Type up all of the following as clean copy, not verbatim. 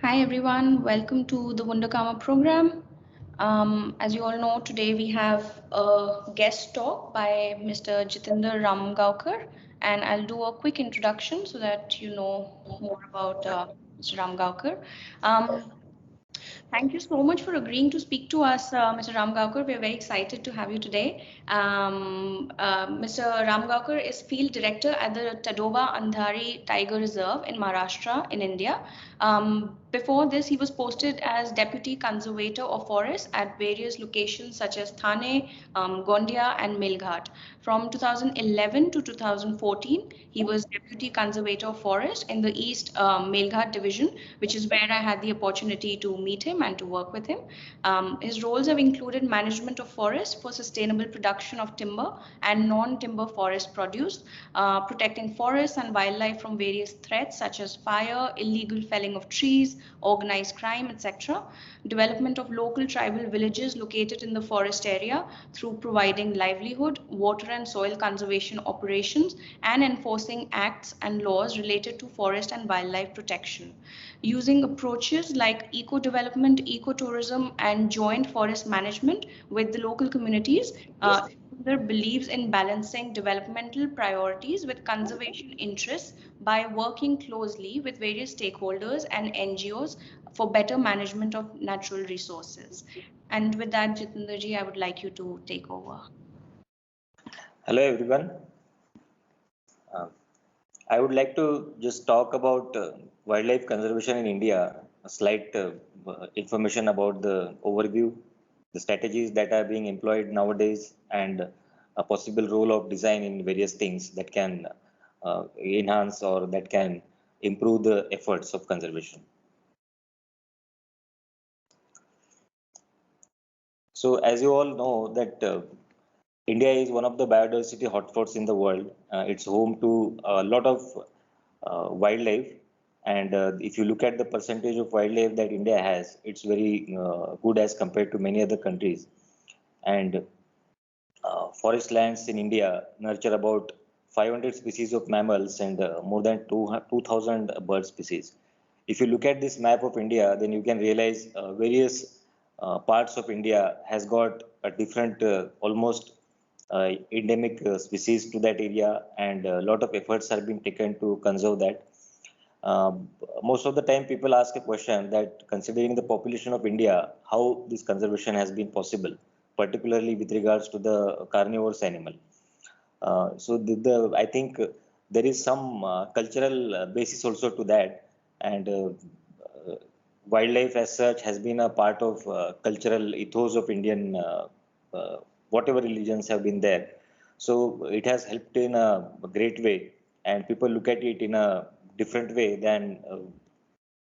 Hi everyone, welcome to the Wunderkammer program. As you all know, today we have a guest talk by Mr. Jitinder Ramgaonkar, and I'll do a quick introduction so that you know more about Mr. Ramgaonkar. Um, Thank you so much for agreeing to speak to us, Mr. Ramgaonkar. We're very excited to have you today. Mr. Ramgaonkar is Field Director at the Tadoba Andhari Tiger Reserve in Maharashtra, in India. Before this, he was posted as Deputy Conservator of Forests at various locations such as Thane, Gondia, and Melghat. From 2011 to 2014, he was Deputy Conservator of Forest in the East Melghat Division, which is where I had the opportunity to meet him and to work with him. His roles have included management of forest for sustainable production of timber and non-timber forest produce, protecting forests and wildlife from various threats such as fire, illegal felling of trees, organized crime, etc. Development of local tribal villages located in the forest area through providing livelihood, water and soil conservation operations, and enforcing acts and laws related to forest and wildlife protection. Using approaches like eco-development, ecotourism, and joint forest management with the local communities, there believes in balancing developmental priorities with conservation interests by working closely with various stakeholders and NGOs for better management of natural resources. And with that, Jitinderji, I would like you to take over. Hello everyone. Uh, I would like to just talk about wildlife conservation in India, a slight information about the overview, the strategies that are being employed nowadays, and a possible role of design in various things that can enhance or that can improve the efforts of conservation. So as you all know that India is one of the biodiversity hotspots in the world. It's home to a lot of wildlife, and if you look at the percentage of wildlife that India has, it's very good as compared to many other countries. And forest lands in India nurture about 500 species of mammals and more than 2,000 bird species. If you look at this map of India, then you can realize various parts of India has got a different, almost endemic species to that area, and a lot of efforts are being taken to conserve that. Most of the time, people ask a question that considering the population of India, how this conservation has been possible, particularly with regards to the carnivorous animal. I think there is some cultural basis also to that, and wildlife as such has been a part of cultural ethos of Indian, whatever religions have been there. So it has helped in a great way, and people look at it in a different way than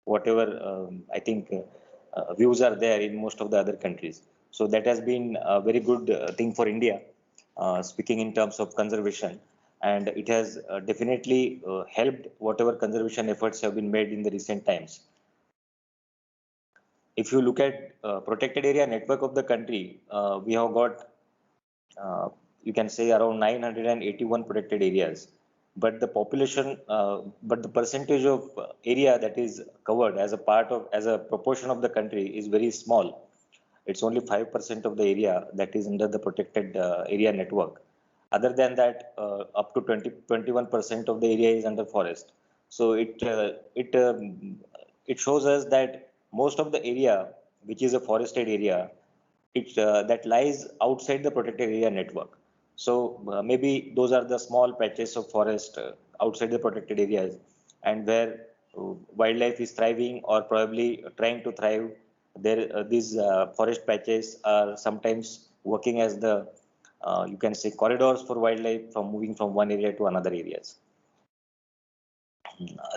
whatever I think views are there in most of the other countries. So that has been a very good thing for India, speaking in terms of conservation, and it has definitely helped whatever conservation efforts have been made in the recent times. If you look at protected area network of the country, we have got uh, you can say around 981 protected areas, but the population, but the percentage of area that is covered as a part of, as a proportion of the country is very small. It's only 5% of the area that is under the protected area network. Other than that, up to 21% of the area is under forest. So it shows us that most of the area, which is a forested area, that lies outside the protected area network. So maybe those are the small patches of forest outside the protected areas, and where wildlife is thriving or probably trying to thrive. There, these forest patches are sometimes working as the you can say corridors for wildlife from moving from one area to another areas.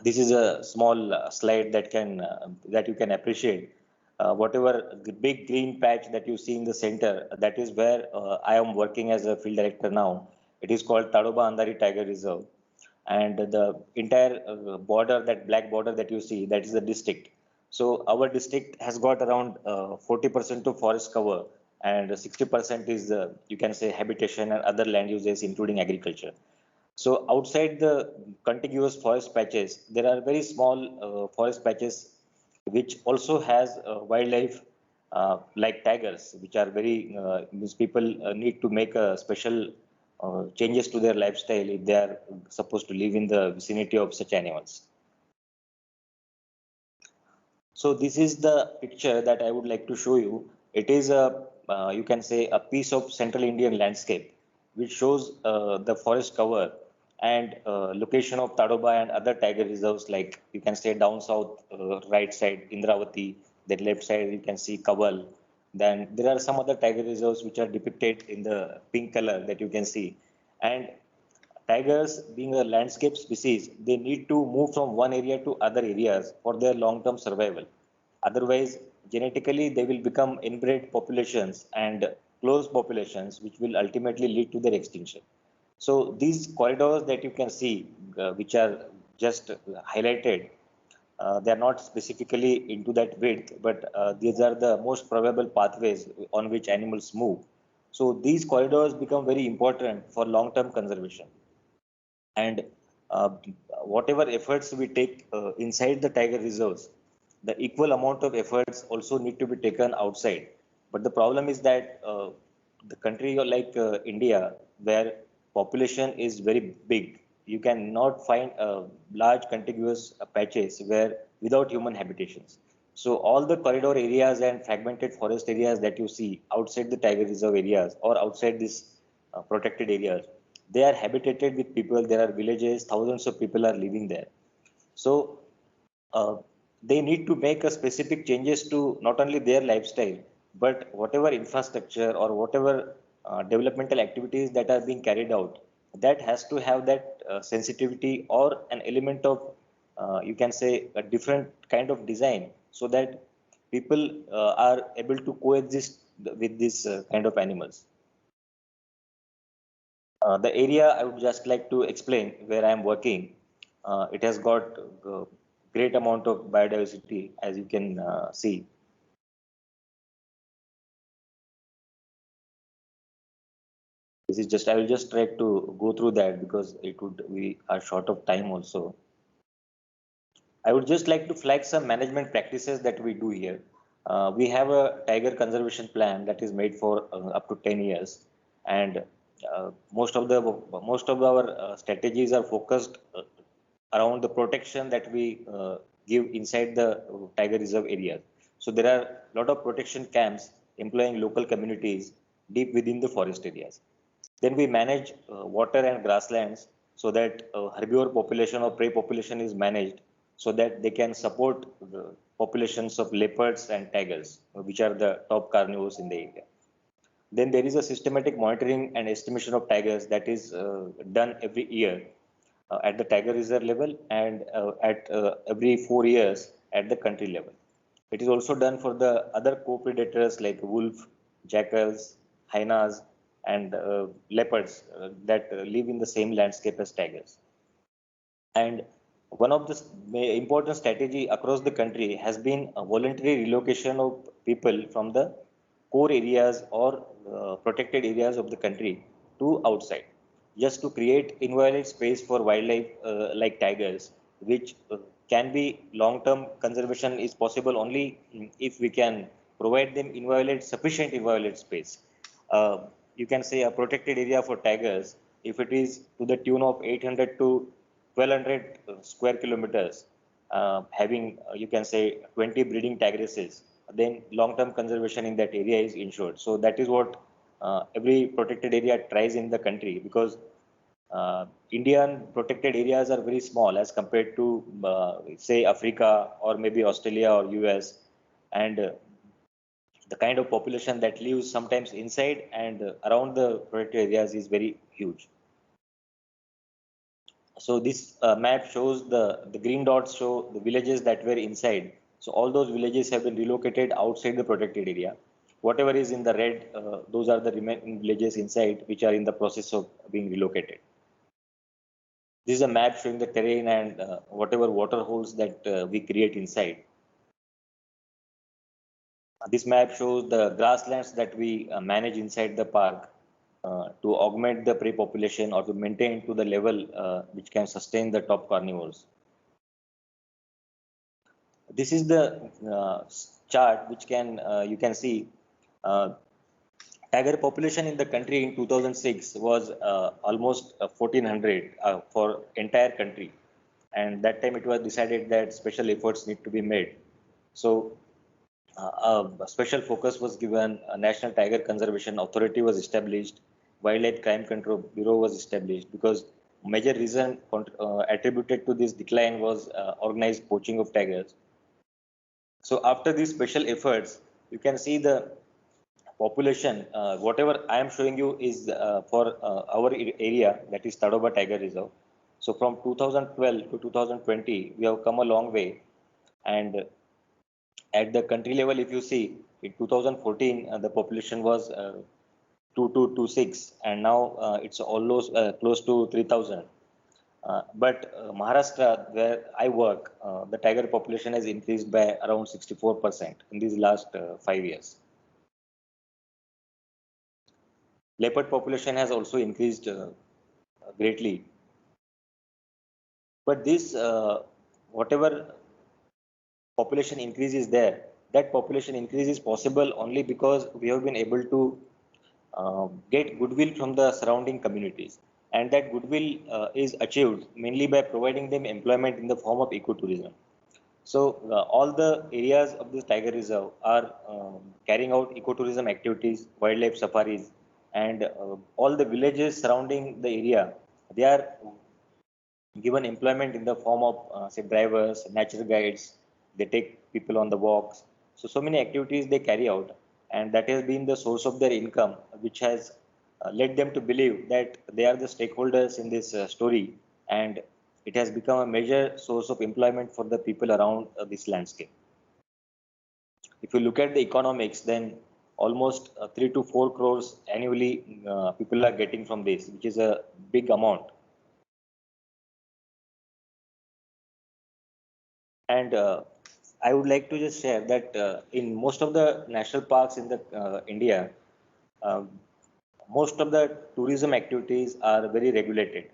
This is a small slide that can that you can appreciate. Whatever the big green patch that you see in the center, that is where I am working as a field director now. It is called Tadoba Andhari Tiger Reserve, and the entire border, that black border that you see, that is the district. So our district has got around 40% of forest cover, and 60% is you can say habitation and other land uses, including agriculture. So outside the contiguous forest patches, there are very small forest patches which also has wildlife like tigers, which are very, these people need to make a special changes to their lifestyle if they are supposed to live in the vicinity of such animals. So this is the picture that I would like to show you. It is a, you can say, a piece of central Indian landscape, which shows the forest cover and location of Tadoba and other tiger reserves, like you can say down south, right side, Indravati, then left side, you can see Kaval. Then there are some other tiger reserves which are depicted in the pink color that you can see. And tigers, being a landscape species, they need to move from one area to other areas for their long-term survival. Otherwise, genetically, they will become inbred populations and close populations, which will ultimately lead to their extinction. So these corridors that you can see, which are just highlighted, they are not specifically into that width, but these are the most probable pathways on which animals move. So these corridors become very important for long-term conservation. And uh, whatever efforts we take inside the tiger reserves, the equal amount of efforts also need to be taken outside. But the problem is that the country like India, where population is very big, you cannot find large contiguous patches where without human habitations. So all the corridor areas and fragmented forest areas that you see outside the tiger reserve areas or outside these protected areas, they are habitated with people. There are villages, thousands of people are living there. So uh, they need to make a specific changes to not only their lifestyle, but whatever infrastructure or whatever developmental activities that are being carried out, that has to have that sensitivity or an element of, you can say, a different kind of design so that people are able to coexist with this kind of animals. The area I would just like to explain where I am working, it has got great amount of biodiversity, as you can see. This is just, I will just try to go through that because it would, we are short of time also. I would just like to flag some management practices that we do here. We have a tiger conservation plan that is made for up to 10 years, and most of our strategies are focused around the protection that we give inside the tiger reserve area. So there are a lot of protection camps employing local communities deep within the forest areas. Then we manage water and grasslands so that herbivore population or prey population is managed so that they can support the populations of leopards and tigers, which are the top carnivores in the area. Then there is a systematic monitoring and estimation of tigers that is done every year at the tiger reserve level and at every 4 years at the country level. It is also done for the other co-predators like wolf, jackals, hyenas, and leopards that live in the same landscape as tigers. And one of the important strategy across the country has been a voluntary relocation of people from the core areas or protected areas of the country to outside, just to create inviolate space for wildlife like tigers, which can be long-term conservation is possible only if we can provide them inviolate, sufficient inviolate space. Uh, you can say a protected area for tigers, if it is to the tune of 800 to 1200 square kilometers, having you can say 20 breeding tigresses, then long-term conservation in that area is ensured. So that is what every protected area tries in the country, because Indian protected areas are very small as compared to say Africa or maybe Australia or US, and the kind of population that lives sometimes inside and around the protected areas is very huge. So this map shows the green dots show the villages that were inside. So all those villages have been relocated outside the protected area. Whatever is in the red, those are the remaining villages inside which are in the process of being relocated. This is a map showing the terrain and whatever water holes that we create inside. This map shows the grasslands that we manage inside the park to augment the prey population or to maintain to the level which can sustain the top carnivores. This is the chart which you can see tiger population in the country in 2006 was almost 1400 for entire country, and that time it was decided that special efforts need to be made. So a special focus was given, a National Tiger Conservation Authority was established, Wildlife Crime Control Bureau was established, because major reason attributed to this decline was organized poaching of tigers. So after these special efforts, you can see the population, whatever I am showing you is for our area, that is Tadoba Tiger Reserve. So from 2012 to 2020, we have come a long way. And at the country level, if you see, in 2014, the population was 2226, and now it's almost close to 3000. But Maharashtra, where I work, the tiger population has increased by around 64% in these last 5 years. Leopard population has also increased greatly. But this, whatever population increase is there, that population increase is possible only because we have been able to get goodwill from the surrounding communities. And that goodwill is achieved mainly by providing them employment in the form of ecotourism. So all the areas of this tiger reserve are carrying out ecotourism activities, wildlife safaris, and all the villages surrounding the area, they are given employment in the form of say drivers, nature guides. They take people on the walks. So many activities they carry out, and that has been the source of their income, which has led them to believe that they are the stakeholders in this story, and it has become a major source of employment for the people around this landscape. If you look at the economics, then almost 3 to 4 crores annually people are getting from this, which is a big amount. And I would like to just share that in most of the national parks in the India, uh, most of the tourism activities are very regulated,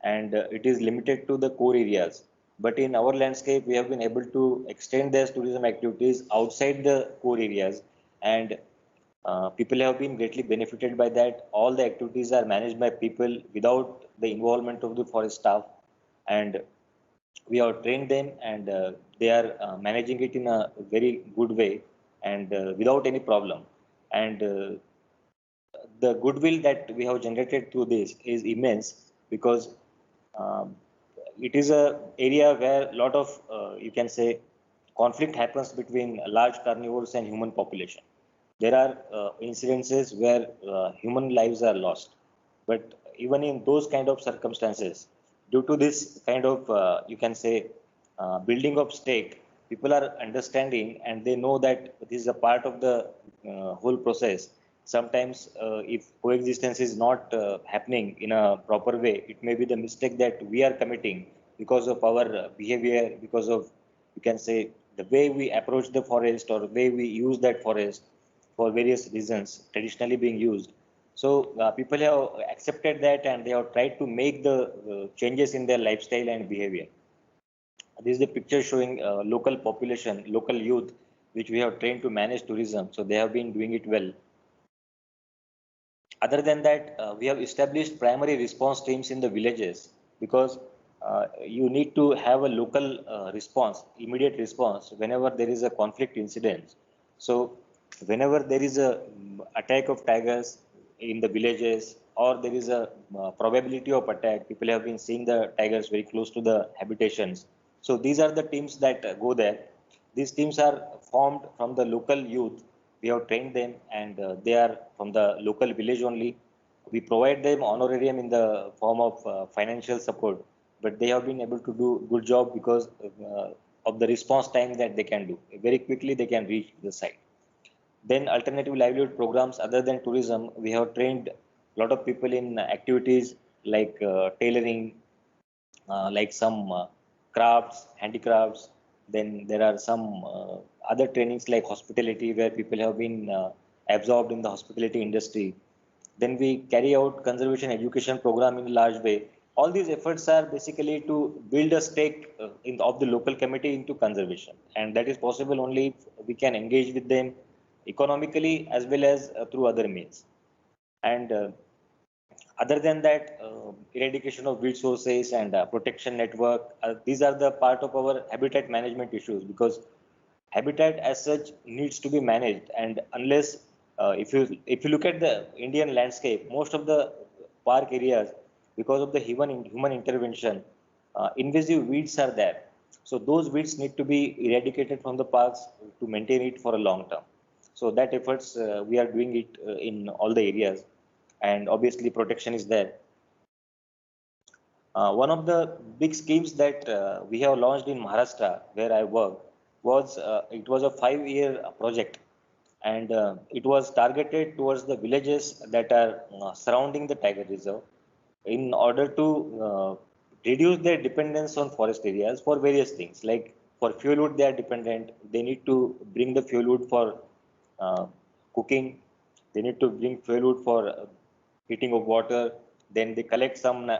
and it is limited to the core areas. But in our landscape, we have been able to extend these tourism activities outside the core areas, and people have been greatly benefited by that. All the activities are managed by people without the involvement of the forest staff, and we have trained them, and they are managing it in a very good way, and without any problem. And the goodwill that we have generated through this is immense, because um, it is a area where a lot of you can say conflict happens between large carnivores and human population. There are incidences where human lives are lost, but even in those kind of circumstances, due to this kind of you can say building of stake, people are understanding and they know that this is a part of the whole process. Sometimes if coexistence is not happening in a proper way, it may be the mistake that we are committing because of our behavior, because of, you can say, the way we approach the forest or the way we use that forest for various reasons traditionally being used. So people have accepted that and they have tried to make the changes in their lifestyle and behavior. This is the picture showing local population, local youth, which we have trained to manage tourism. So they have been doing it well. Other than that, we have established primary response teams in the villages, because you need to have a local response, immediate response whenever there is a conflict incident. So whenever there is a attack of tigers in the villages, or there is a probability of attack, people have been seeing the tigers very close to the habitations. So these are the teams that go there. These teams are formed from the local youth. We have trained them, and they are from the local village only. We provide them honorarium in the form of financial support, but they have been able to do good job because of the response time that they can do. Very quickly they can reach the site. Then alternative livelihood programs other than tourism, we have trained a lot of people in activities like tailoring, like some crafts, handicrafts. Then there are some other trainings like hospitality, where people have been absorbed in the hospitality industry. Then we carry out conservation education program in a large way, All these efforts are basically to build a stake of the local committee into conservation, and that is possible only if we can engage with them economically as well as through other means. And other than that, eradication of weed sources and protection network, these are the part of our habitat management issues, because habitat as such needs to be managed. And unless if you look at the Indian landscape, most of the park areas, because of the human intervention, invasive weeds are there. So those weeds need to be eradicated from the parks to maintain it for a long term. So that efforts we are doing it in all the areas, and obviously protection is there. One of the big schemes that we have launched in Maharashtra, where I work, was it was a 5-year project, and it was targeted towards the villages that are surrounding the tiger reserve, in order to reduce their dependence on forest areas for various things. Like for fuel wood, they are dependent. They need to bring the fuel wood for uh, cooking. They need to bring fuel wood for heating of water. Then they collect some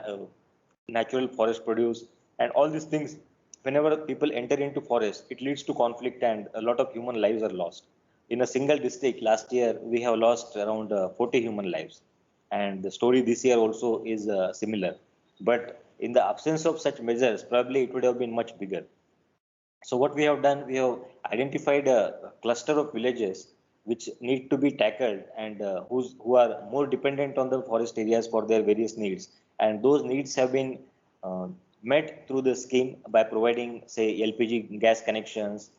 natural forest produce, and all these things. Whenever people enter into forest, it leads to conflict, and a lot of human lives are lost. In a single district, last year we have lost around 40 human lives, and the story this year also is similar. But in the absence of such measures, probably it would have been much bigger. So what we have done, we have identified a cluster of villages which need to be tackled, and who are more dependent on the forest areas for their various needs. And those needs have been uh, met through the scheme by providing, say, LPG gas connections,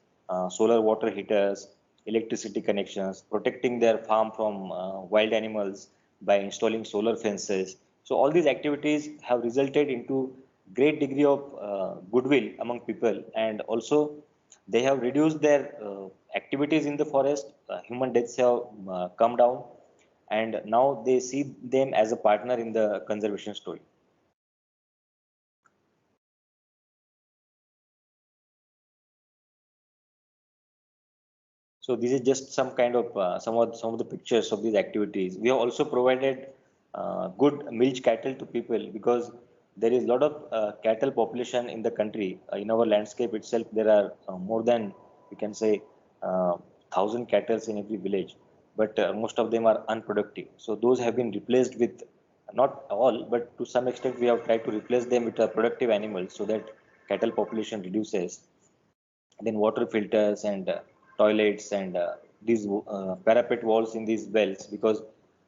solar water heaters, electricity connections, protecting their farm from wild animals by installing solar fences. So all these activities have resulted into great degree of goodwill among people, and also they have reduced their activities in the forest. Human deaths have come down, and now they see them as a partner in the conservation story. So this is just some of the pictures of these activities. We have also provided good milch cattle to people, because there is a lot of cattle population in the country. In our landscape itself, there are more than, we can say, 1,000 cattle in every village, but most of them are unproductive. So those have been replaced with, not all, but to some extent, we have tried to replace them with productive animals, so that cattle population reduces. Then water filters and toilets, and these parapet walls in these wells, because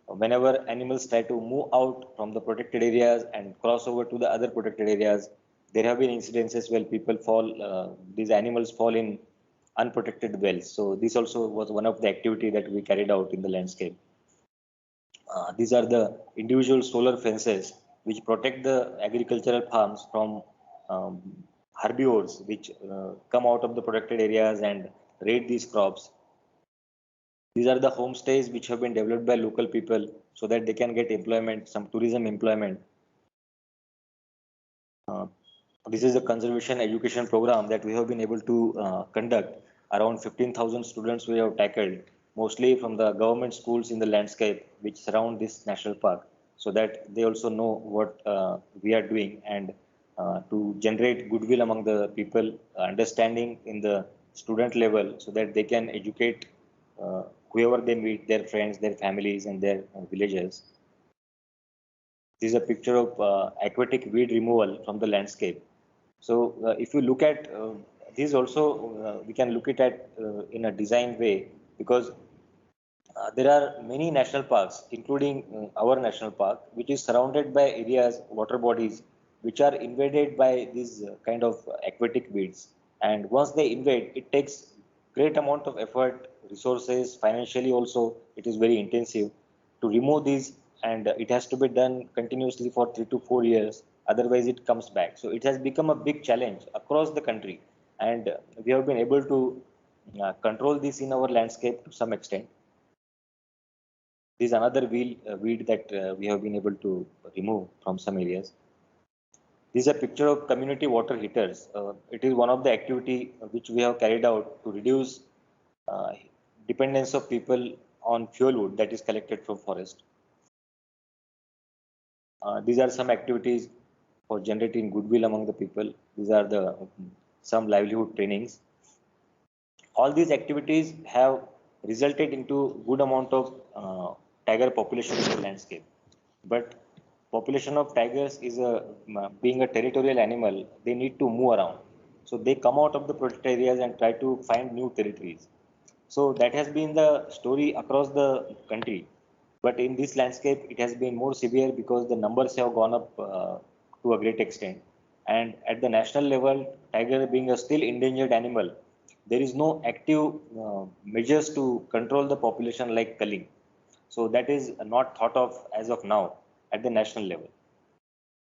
whenever animals try to move out from the protected areas and cross over to the other protected areas, there have been incidences where people fall, these animals fall in unprotected wells. So this also was one of the activity that we carried out in the landscape. These are the individual solar fences which protect the agricultural farms from um, herbivores which come out of the protected areas and raid these crops. These are the homestays which have been developed by local people so that they can get employment, some tourism employment. Uh, this is a conservation education program that we have been able to conduct. Around 15,000 students we have tackled, mostly from the government schools in the landscape which surround this national park, so that they also know what we are doing, and to generate goodwill among the people, understanding in the student level, so that they can educate whoever they meet, their friends, their families, and their villagers. This is a picture of aquatic weed removal from the landscape. So if you look at this also, we can look at it in a design way, because there are many national parks, including our national park, which is surrounded by areas, water bodies, which are invaded by these kind of aquatic weeds. And once they invade, it takes great amount of effort, resources, financially also, it is very intensive to remove these, and it has to be done continuously for 3 to 4 years. Otherwise, it comes back. So it has become a big challenge across the country, and we have been able to control this in our landscape to some extent. This is another weed that we have been able to remove from some areas. This is a picture of community water heaters. It is one of the activity which we have carried out to reduce uh, dependence of people on fuel wood that is collected from forest. These are some activities. for generating goodwill among the people. These are the some livelihood trainings. All these activities have resulted into good amount of tiger population in the landscape. But population of tigers is being a territorial animal, they need to move around. So they come out of the protected areas and try to find new territories. So that has been the story across the country. But in this landscape, it has been more severe because the numbers have gone up to a great extent. And at the national level, tiger being a still endangered animal, there is no active measures to control the population like culling. So that is not thought of as of now at the national level.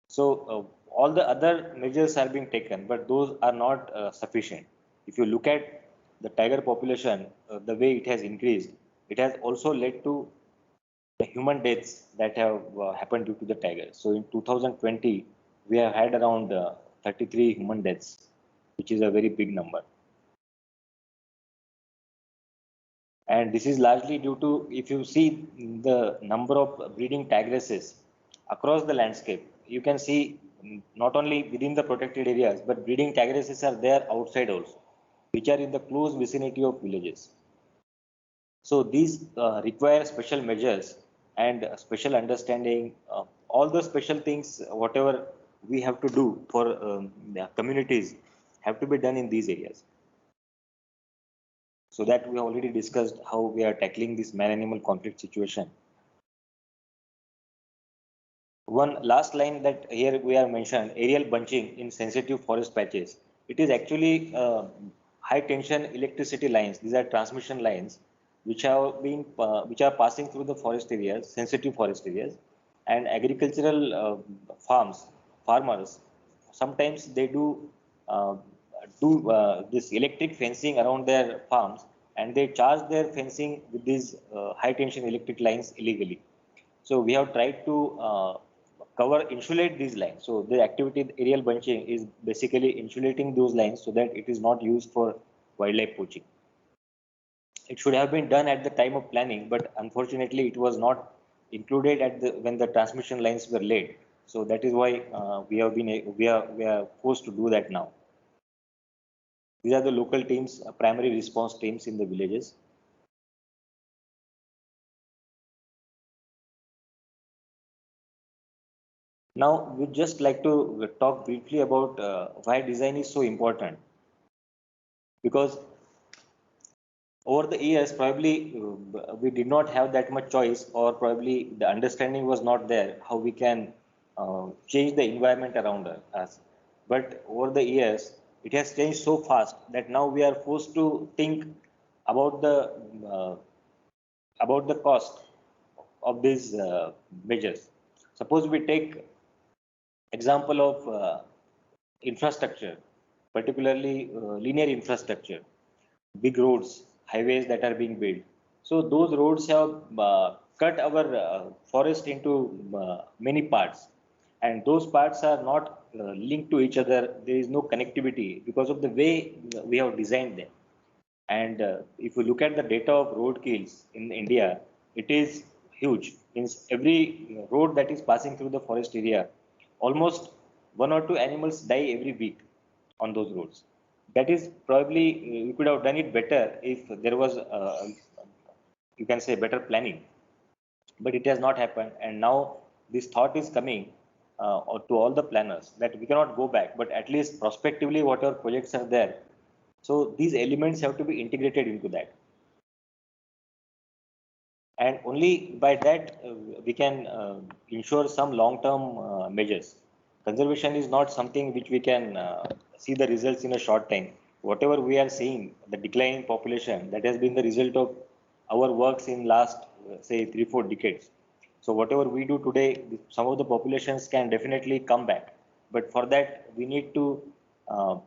So all the other measures are being taken, but those are not sufficient. If you look at the tiger population, the way it has increased, it has also led to the human deaths that have happened due to the tiger. So in 2020, we have had around 33 human deaths, which is a very big number. And this is largely due to, if you see the number of breeding tigresses across the landscape, you can see not only within the protected areas, but breeding tigresses are there outside also, which are in the close vicinity of villages. So these require special measures and special understanding, all the special things, whatever we have to do for the communities have to be done in these areas. So that we have already discussed how we are tackling this man-animal conflict situation. One last line that here we are mentioned, aerial bunching in sensitive forest patches. It is actually high tension electricity lines. These are transmission lines which are passing through the forest areas, sensitive forest areas, and agricultural farmers. Sometimes they uh, do this electric fencing around their farms, and they charge their fencing with these high tension electric lines illegally. So we have tried to insulate these lines. So the activity aerial bunching is basically insulating those lines so that it is not used for wildlife poaching. It should have been done at the time of planning, but unfortunately it was not included at the when the transmission lines were laid. So that is why we are forced to do that now. These are the local teams, primary response teams in the villages. Now, we'd just like to talk briefly about why design is so important. Because over the years, probably we did not have that much choice, or probably the understanding was not there how we can change the environment around us. But over the years, it has changed so fast that now we are forced to think about uh, the cost of these measures. Suppose we take example of infrastructure, particularly linear infrastructure, big roads, highways that are being built. So those roads have cut our forest into many parts, and those parts are not linked to each other. There is no connectivity because of the way we have designed them. And if you look at the data of road kills in India, it is huge. Means every road that is passing through the forest area, almost one or two animals die every week on those roads. That is probably you could have done it better if there was, you can say, better planning. But it has not happened, and now this thought is coming to all the planners that we cannot go back, but at least prospectively, whatever projects are there, so these elements have to be integrated into that. And only by that we can ensure some long-term measures. Conservation is not something which we can see the results in a short time. Whatever we are seeing, the decline in population, that has been the result of our works in last, say, 3-4 decades. So whatever we do today, some of the populations can definitely come back. But for that, we need to uh,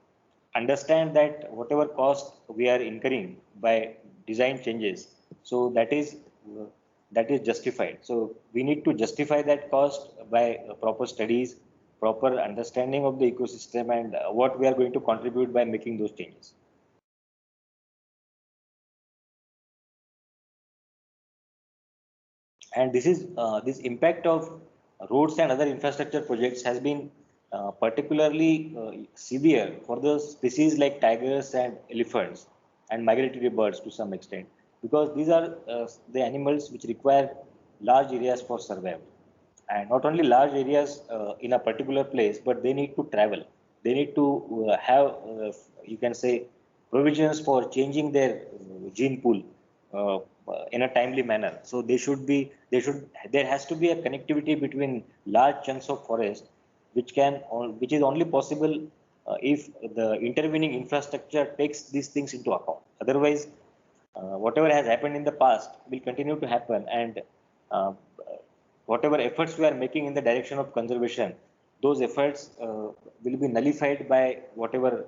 understand that whatever cost we are incurring by design changes, so that is justified. So we need to justify that cost by proper studies, proper understanding of the ecosystem, and what we are going to contribute by making those changes. And this impact of roads and other infrastructure projects has been particularly severe for the species like tigers and elephants and migratory birds to some extent, because these are the animals which require large areas for survival. And not only large areas in a particular place, but they need to travel. They need to have, you can say, provisions for changing their gene pool uh, in a timely manner. So there has to be a connectivity between large chunks of forest, which is only possible if the intervening infrastructure takes these things into account. Otherwise, whatever has happened in the past will continue to happen, and uh, whatever efforts we are making in the direction of conservation, those efforts will be nullified by whatever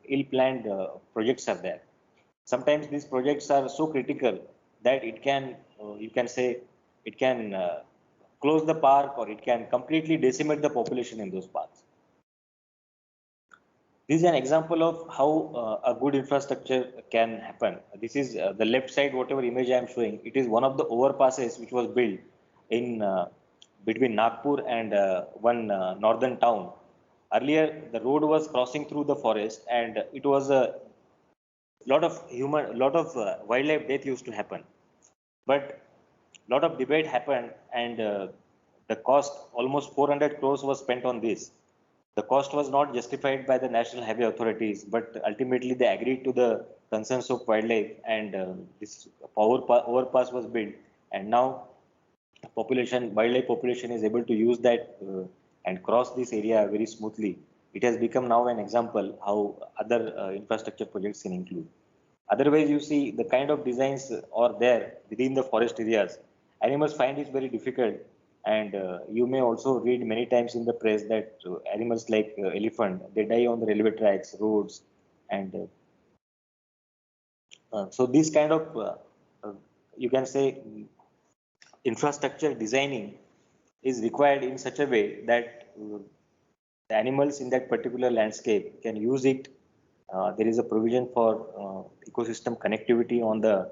ill-planned projects are there. Sometimes these projects are so critical that you can say, it can close the park, or it can completely decimate the population in those parks. This is an example of how a good infrastructure can happen. This is the left side, whatever image I am showing. It is one of the overpasses which was built in between Nagpur and one northern town. Earlier, the road was crossing through the forest, and it was a lot of wildlife death used to happen. But lot of debate happened, and the cost, almost 400 crores was spent on this. The cost was not justified by the national highway authorities, but ultimately they agreed to the concerns of wildlife, and this overpass was built. And now wildlife population is able to use that and cross this area very smoothly. It has become now an example how other infrastructure projects can include. Otherwise, you see the kind of designs are there within the forest areas. Animals find it very difficult, and you may also read many times in the press that animals like elephant, they die on the railway tracks, roads, and so this kind of uh, you can say infrastructure designing is required in such a way that the animals in that particular landscape can use it. There is a provision for ecosystem connectivity on the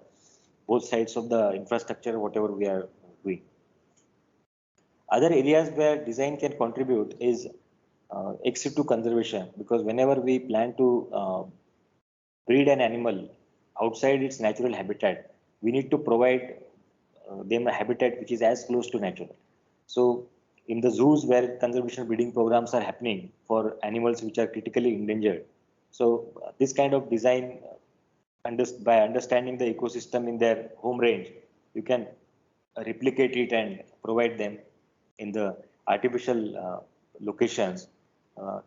both sides of the infrastructure, whatever we are doing. Other areas where design can contribute is ex situ conservation, because whenever we plan to breed an animal outside its natural habitat, we need to provide them a habitat which is as close to natural. So, in the zoos where conservation breeding programs are happening for animals which are critically endangered, so this kind of design, by understanding the ecosystem in their home range, you can replicate it and provide them in the artificial locations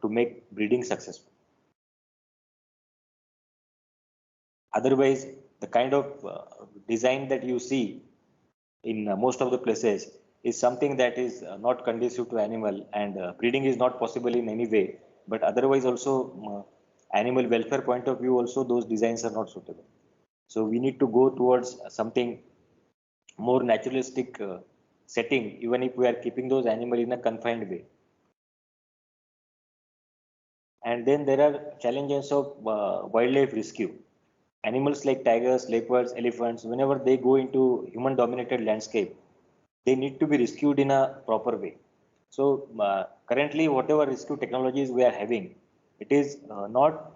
to make breeding successful. Otherwise, the kind of design that you see in most of the places is something that is not conducive to animal, and breeding is not possible in any way. But otherwise also, animal welfare point of view also, those designs are not suitable. So we need to go towards something more naturalistic setting, even if we are keeping those animals in a confined way. And then there are challenges of wildlife rescue. Animals like tigers, leopards, elephants, whenever they go into human dominated landscape, they need to be rescued in a proper way. So currently, whatever rescue technologies we are having, it is not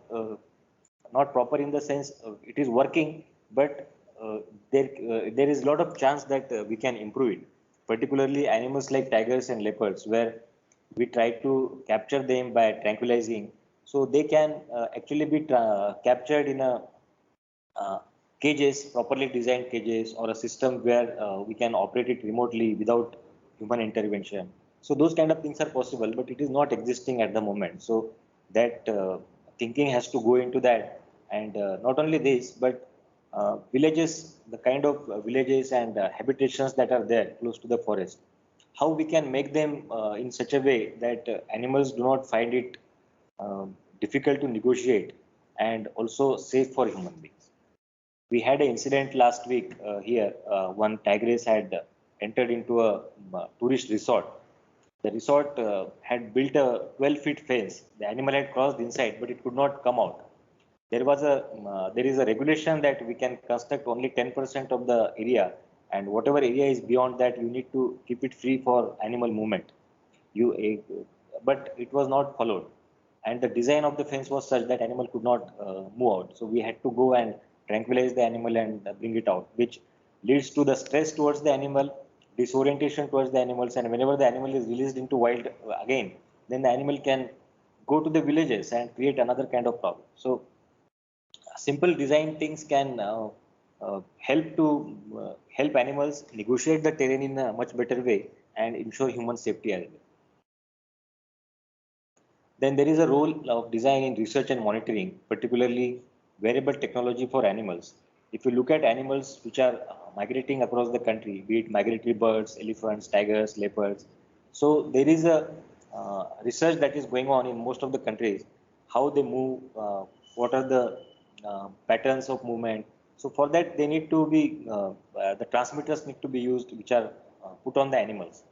proper in the sense it is working, but there is a lot of chance that we can improve it. Particularly animals like tigers and leopards, where we try to capture them by tranquilizing, so they can actually be captured in a uh, cages, properly designed cages, or a system where we can operate it remotely without human intervention. So those kind of things are possible, but it is not existing at the moment. So that thinking has to go into that, and not only this, but villages, the kind of villages and habitations that are there close to the forest, how we can make them in such a way that animals do not find it difficult to negotiate and also safe for human beings. We had an incident last week here. One tigress had entered into a tourist resort. The resort had built a 12-feet fence. The animal had crossed inside, but it could not come out. There is a regulation that we can construct only 10% of the area, and whatever area is beyond that, you need to keep it free for animal movement. You but it was not followed. And the design of the fence was such that animal could not move out. So we had to go and tranquilize the animal and bring it out, which leads to the stress towards the animal, disorientation towards the animals. And whenever the animal is released into wild again, then the animal can go to the villages and create another kind of problem. So simple design things can help animals negotiate the terrain in a much better way and ensure human safety as well. Then there is a role of design in research and monitoring, particularly wearable technology for animals. If you look at animals which are migrating across the country, be it migratory birds, elephants, tigers, leopards, so there is a research that is going on in most of the countries, how they move, what are the patterns of movement. So for that, they need to be the transmitters need to be used, which are put on the animals.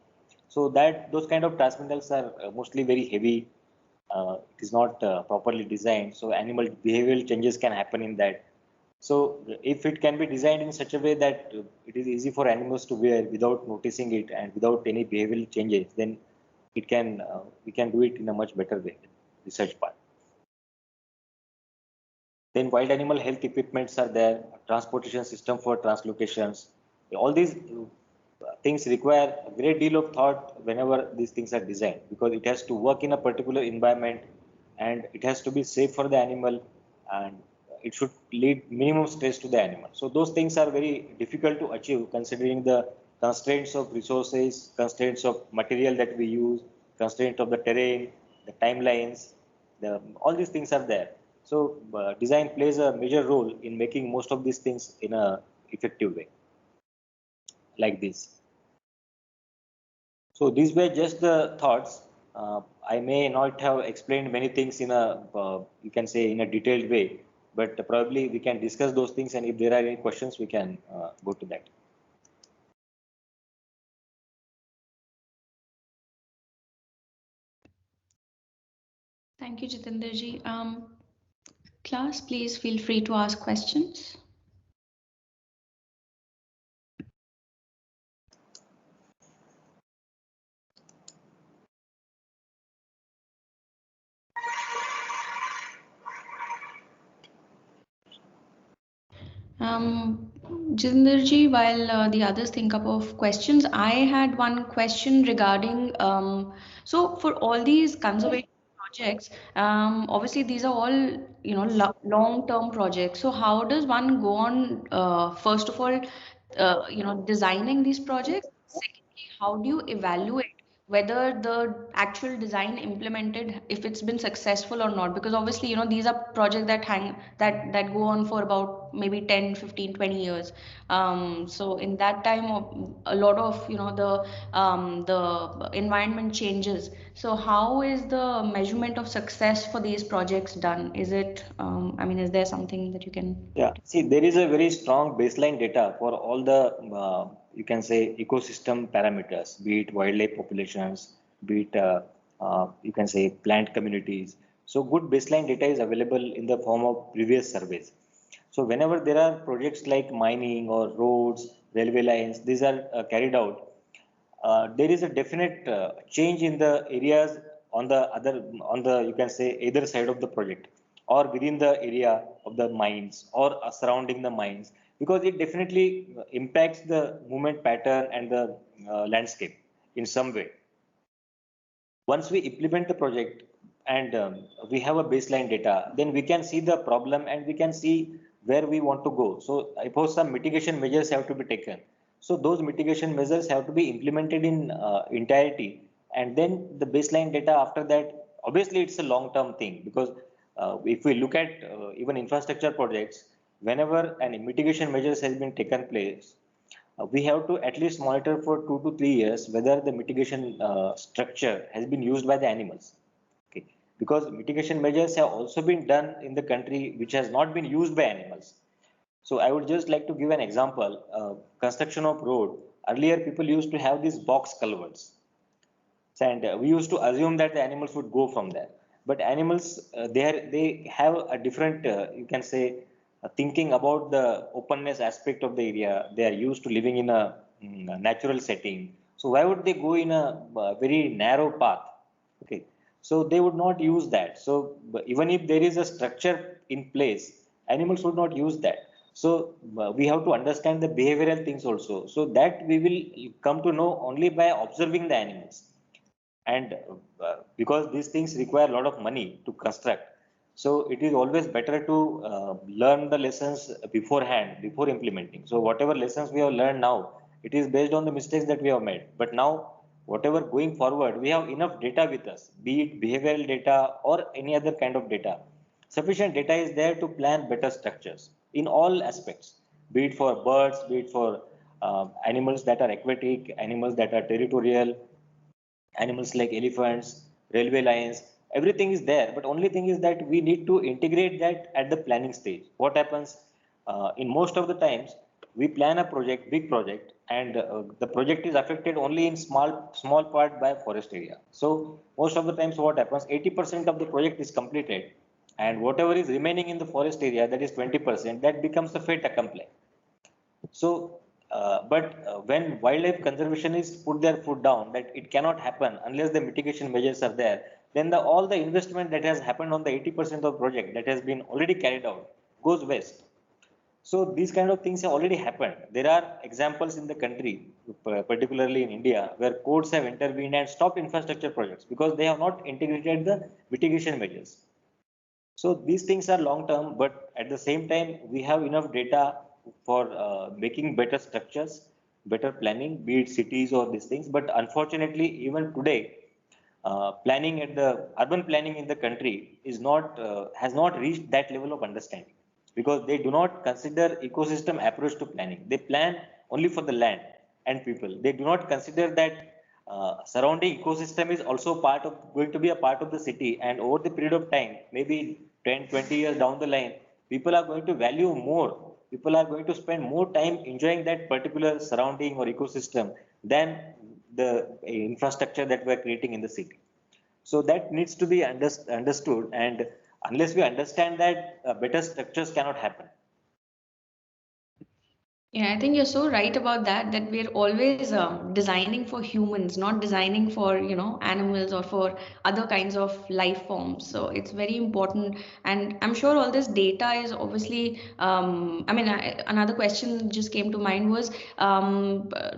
So that those kind of transmitters are mostly very heavy. It is not properly designed, so animal behavioral changes can happen in that. So if it can be designed in such a way that it is easy for animals to wear without noticing it and without any behavioral changes, then it can we can do it in a much better way. Research part. Then wild animal health equipments are there, transportation system for translocations. All these things require a great deal of thought whenever these things are designed, because it has to work in a particular environment and it has to be safe for the animal, and it should lead minimum stress to the animal. So those things are very difficult to achieve considering the constraints of resources, constraints of material that we use, constraint of the terrain, the timelines, all these things are there. So design plays a major role in making most of these things in a effective way, like this. So these were just the thoughts. I may not have explained many things in a, you can say, in a detailed way, but probably we can discuss those things, and if there are any questions, we can go to that. Thank you, Jitender ji. Class, please feel free to ask questions. Jitender ji, while the others think up of questions, I had one question regarding, so for all these conservation projects, obviously these are all, long-term projects. So how does one go on, first of all, designing these projects? Secondly, how do you evaluate whether the actual design implemented, if it's been successful or not? Because obviously, these are projects that go on for about maybe 10, 15, 20 years. So in that time, a lot of, the environment changes. So how is the measurement of success for these projects done? Is it, is there something that you can? Yeah, see, there is a very strong baseline data for all the, you can say, ecosystem parameters, be it wildlife populations, be it, you can say, plant communities. So good baseline data is available in the form of previous surveys. So whenever there are projects like mining or roads, railway lines, these are carried out, there is a definite change in the areas on the other, on the, you can say, either side of the project or within the area of the mines or surrounding the mines, because it definitely impacts the movement pattern and the landscape in some way. Once we implement the project and we have a baseline data, then we can see the problem and we can see where we want to go. So I suppose some mitigation measures have to be taken. So those mitigation measures have to be implemented in entirety. And then the baseline data after that, obviously it's a long-term thing, because if we look at even infrastructure projects, whenever an mitigation measures has been taken place, we have to at least monitor for 2 to 3 years whether the mitigation structure has been used by the animals. Okay, because mitigation measures have also been done in the country which has not been used by animals. So I would just like to give an example. Construction of road. Earlier, people used to have these box culverts, and we used to assume that the animals would go from there. But animals, they have a different, you can say, thinking about the openness aspect of the area. They are used to living in a natural setting. So why would they go in a very narrow path? Okay. So they would not use that. So even if there is a structure in place, animals would not use that. So we have to understand the behavioral things also. So that we will come to know only by observing the animals. And because these things require a lot of money to construct, so it is always better to learn the lessons beforehand, before implementing. So whatever lessons we have learned now, it is based on the mistakes that we have made. But now, whatever going forward, we have enough data with us, be it behavioral data or any other kind of data. Sufficient data is there to plan better structures in all aspects, be it for birds, be it for animals that are aquatic, animals that are territorial, animals like elephants, railway lines, everything is there. But only thing is that we need to integrate that at the planning stage. What happens in most of the times, we plan a project, big project, and the project is affected only in small part by forest area. So most of the times, what happens? 80% of the project is completed, and whatever is remaining in the forest area, that is 20%, that becomes the fait accompli. So, but when wildlife conservationists put their foot down that it cannot happen unless the mitigation measures are there, then all the investment that has happened on the 80% of project that has been already carried out goes waste. So these kind of things have already happened. There are examples in the country, particularly in India, where courts have intervened and stopped infrastructure projects because they have not integrated the mitigation measures. So these things are long term, but at the same time, we have enough data for making better structures, better planning, be it cities or these things. But unfortunately, even today, planning at the urban planning in the country is not has not reached that level of understanding because they do not consider ecosystem approach to planning. They plan only for the land and people. They do not consider that surrounding ecosystem is also part of going to be a part of the city, and over the period of time, maybe 10, 20 years down the line, people are going to value more. People are going to spend more time enjoying that particular surrounding or ecosystem than the infrastructure that we're creating in the city. So that needs to be understood, and unless we understand that, better structures cannot happen. Yeah, I think you're so right about that, that we're always designing for humans, not designing for, animals or for other kinds of life forms. So it's very important. And I'm sure all this data is obviously, another question just came to mind was,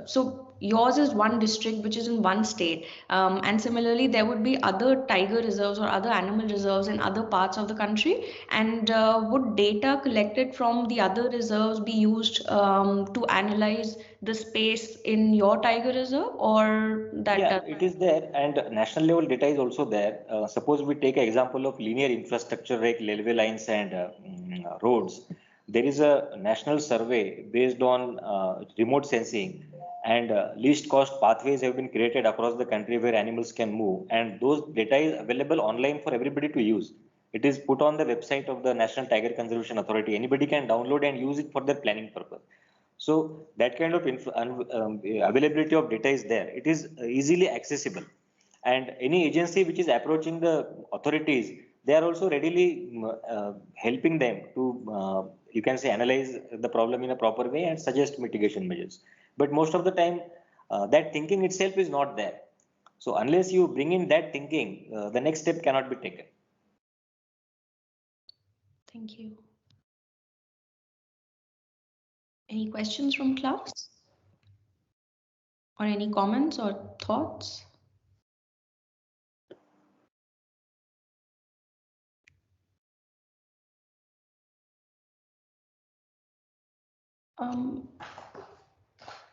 so yours is one district which is in one state. And similarly, there would be other tiger reserves or other animal reserves in other parts of the country. And would data collected from the other reserves be used to analyze the space in your tiger reserve, or that Yeah, does? it is there, and national level data is also there. Suppose we take an example of linear infrastructure like railway lines and roads. There is a national survey based on remote sensing, and least cost pathways have been created across the country where animals can move, and those data is available online for everybody to use. It is put on the website of the National Tiger Conservation Authority. Anybody can download and use it for their planning purpose. So that kind of availability of data is there. It is easily accessible, and any agency which is approaching the authorities, they are also readily helping them to you can say analyze the problem in a proper way and suggest mitigation measures. But most of the time, that thinking itself is not there. So unless you bring in that thinking, the next step cannot be taken. Thank you. Any questions from class? Or any comments or thoughts? Um,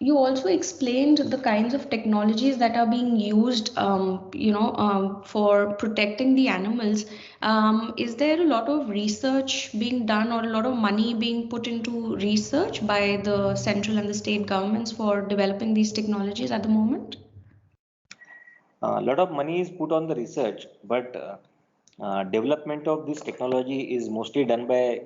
you also explained the kinds of technologies that are being used, for protecting the animals. Is there a lot of research being done or a lot of money being put into research by the central and the state governments for developing these technologies at the moment? A lot of money is put on the research, but development of this technology is mostly done by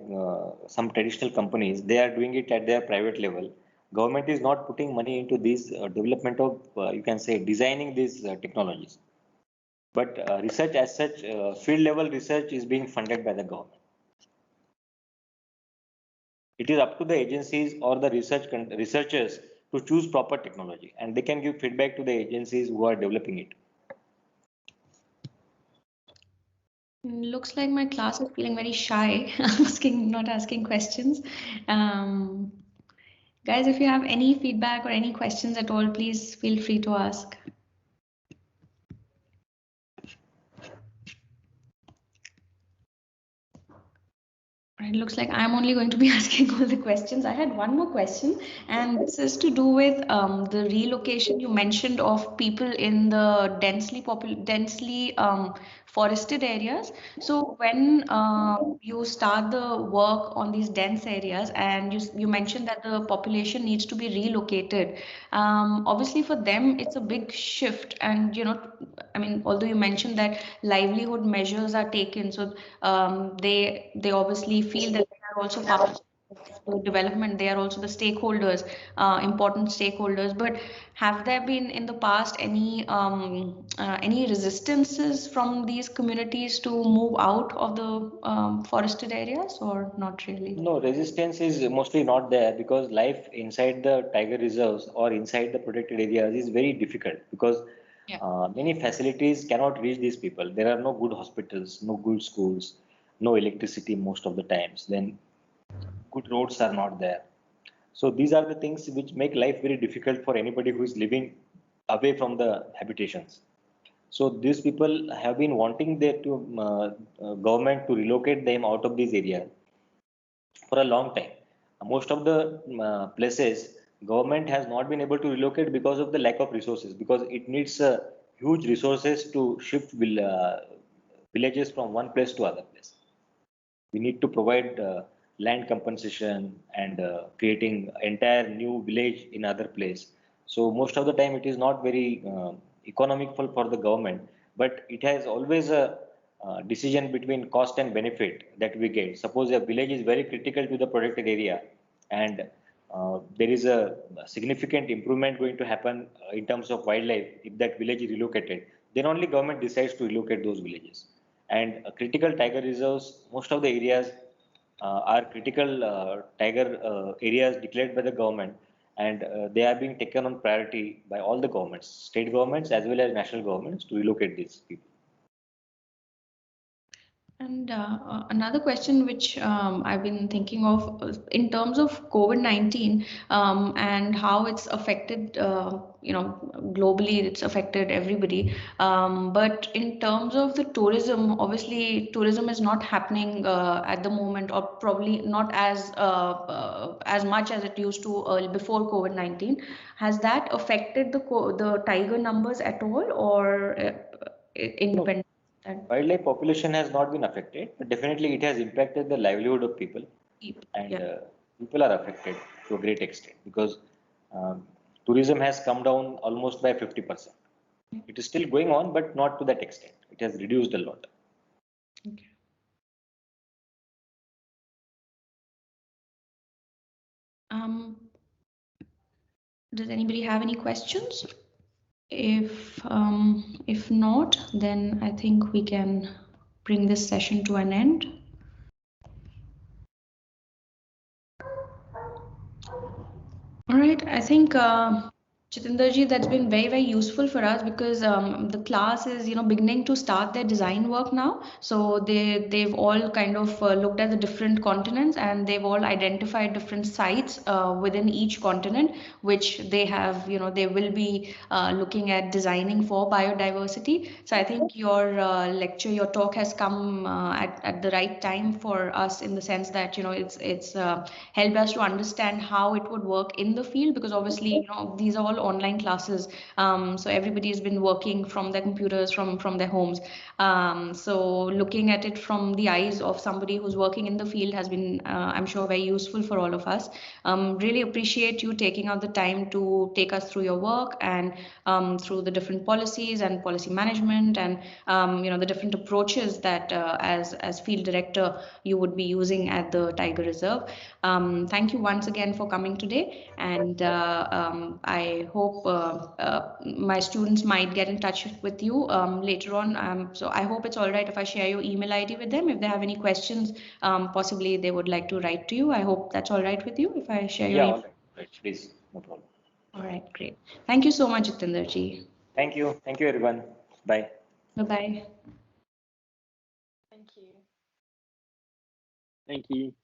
some traditional companies. They are doing it at their private level. Government is not putting money into this development of, you can say, designing these technologies. But research as such, field level research is being funded by the government. It is up to the agencies or the researchers to choose proper technology, and they can give feedback to the agencies who are developing it. Looks like my class is feeling very shy, not asking questions. Guys, if you have any feedback or any questions at all, please feel free to ask. It looks like I'm only going to be asking all the questions. I had one more question, and this is to do with the relocation you mentioned of people in the densely forested areas. So when you start the work on these dense areas, and you mentioned that the population needs to be relocated. Obviously, for them, it's a big shift, and I mean, although you mentioned that livelihood measures are taken, so they obviously feel that they are also part of the development. They are also the stakeholders, important stakeholders. But have there been in the past any resistances from these communities to move out of the forested areas, or not really? No, resistance is mostly not there because life inside the tiger reserves or inside the protected areas is very difficult because Yeah. many facilities cannot reach these people. There are no good hospitals, no good schools, no electricity most of the times. Then good roads are not there. So these are the things which make life very difficult for anybody who is living away from the habitations. So these people have been wanting their government to relocate them out of these areas for a long time. Most of the places, government has not been able to relocate because of the lack of resources, because it needs huge resources to shift villages from one place to other place. We need to provide land compensation and creating entire new village in other place. So most of the time it is not very economical for the government, but it has always a decision between cost and benefit that we get. Suppose a village is very critical to the protected area, and there is a significant improvement going to happen in terms of wildlife if that village is relocated, then only government decides to relocate those villages. And critical tiger reserves, most of the areas are critical tiger areas declared by the government, and they are being taken on priority by all the governments, state governments as well as national governments, to relocate these people. And another question which I've been thinking of in terms of COVID-19 and how it's affected, globally, it's affected everybody. But in terms of the tourism, obviously, tourism is not happening at the moment, or probably not as much as it used to before COVID-19. Has that affected the tiger numbers at all, or No, independent? wildlife population has not been affected, but definitely it has impacted the livelihood of people, and Yeah. people are affected to a great extent because um, tourism has come down almost by 50%. It is still going on, but not to that extent. It has reduced a lot. Okay. Um, does anybody have any questions? If not, then I think we can bring this session to an end. All right, I think Jitendra that's been very, very useful for us because the class is, beginning to start their design work now. So they've all kind of looked at the different continents, and they've all identified different sites within each continent, which they have, they will be looking at designing for biodiversity. So I think your lecture, your talk has come at the right time for us, in the sense that, it's helped us to understand how it would work in the field, because obviously, these are all online classes. So everybody has been working from their computers, from their homes. So looking at it from the eyes of somebody who's working in the field has been, I'm sure, very useful for all of us. Really appreciate you taking out the time to take us through your work, and through the different policies and policy management, and the different approaches that as field director you would be using at the Tiger Reserve. Thank you once again for coming today, and I hope my students might get in touch with you later on. So I hope it's all right if I share your email ID with them. If they have any questions, possibly they would like to write to you. I hope that's all right with you if I share your Yeah, email. all right, right, please, no problem. All right, great. Thank you so much, Jitendra ji. Thank you everyone. Bye. Bye-bye. Thank you. Thank you.